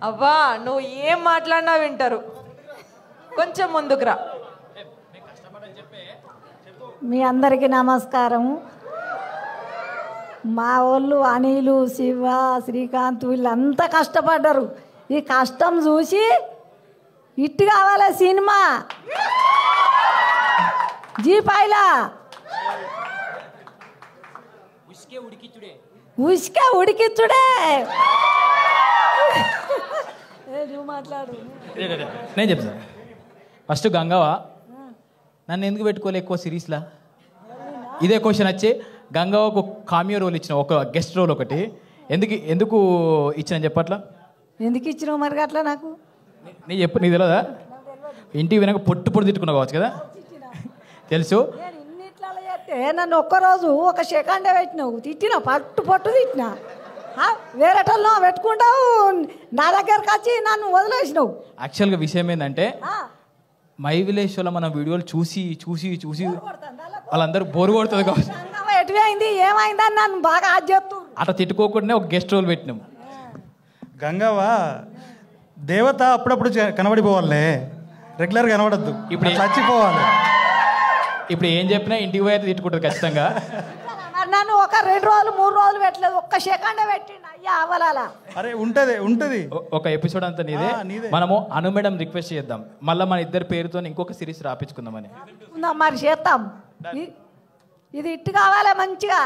అవ్వా నువ్వు ఏం మాట్లాడినా వింటారు. కొంచెం ముందుకురా. మీ అందరికీ నమస్కారం. మా వాళ్ళు అనిలు, శివ, శ్రీకాంత్ వీళ్ళంతా కష్టపడ్డారు. ఈ కష్టం చూసి ఇట్టు కావాలి సినిమా జీపాయిలా ఉసుకే ఉడికిచ్చుడే. నువ్వు మాట్లాడు. నేను చెప్తాను. ఫస్ట్ గంగవ్వ నన్ను ఎందుకు పెట్టుకోలే ఎక్కువ సిరీస్లా? ఇదే క్వశ్చన్ వచ్చి గంగవ్వకు కామియో రోల్ ఇచ్చిన, ఒక గెస్ట్ రోల్ ఒకటి ఎందుకు ఇచ్చిన చెప్పట్లా? ఎందుకు ఇచ్చినావు మరి అట్లా? నాకు నీ చెప్పు, నీకు తెలియదా? ఇంటికి వినక పొట్టు పొట్టు తిట్టుకున్నావు కావచ్చు కదా, తెలుసు. నన్ను ఒక్కరోజు ఒక సెకండే పెట్టినావు, తిట్టినా పట్టు పట్టు తిట్టినా. వేరేటల్లో పెట్టుకుంటావు, నా దగ్గరకు వచ్చి నన్ను వదిలేసినావు. యాక్చువల్గా విషయం ఏంటంటే మై విలేజ్లో మన వీడియోలు చూసి చూసి చూసి వాళ్ళందరూ బోరు కొడుతుంది కావచ్చు. ఎటువైంది ఏమైందని నన్ను బాగా అది చెప్తూ అట్లా తిట్టుకోకుండా ఒక గెస్ట్ రోల్ పెట్టినాం. గంగవ్వ దేవత అప్పుడప్పుడు కనబడిపోవాలే, రెగ్యులర్గా కనబడద్దు. ఇప్పుడు చచ్చిపోవాలి. ఇప్పుడు ఏం చెప్పినా ఇంటికి పోయి అయితే తిట్టుకుంటుంది ఖచ్చితంగా. నన్ను ఒక 2 రోజులు 3 రోజులు పెట్టలేదు, ఒక్క సెకండే పెట్టిండు. అయ్యా అవలాలా. అరే ఉంటది ఒక ఎపిసోడ్ అంతా నీదే. మనము అను మేడం రిక్వెస్ట్ చేద్దాం, మళ్ళీ మన ఇద్దరు పేరుతో ఇంకొక సిరీస్ రాపించుకుందామని. మరి చేస్తాం. ఇది ఇట్టు కావాలి మంచిగా.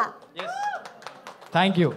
Thank you.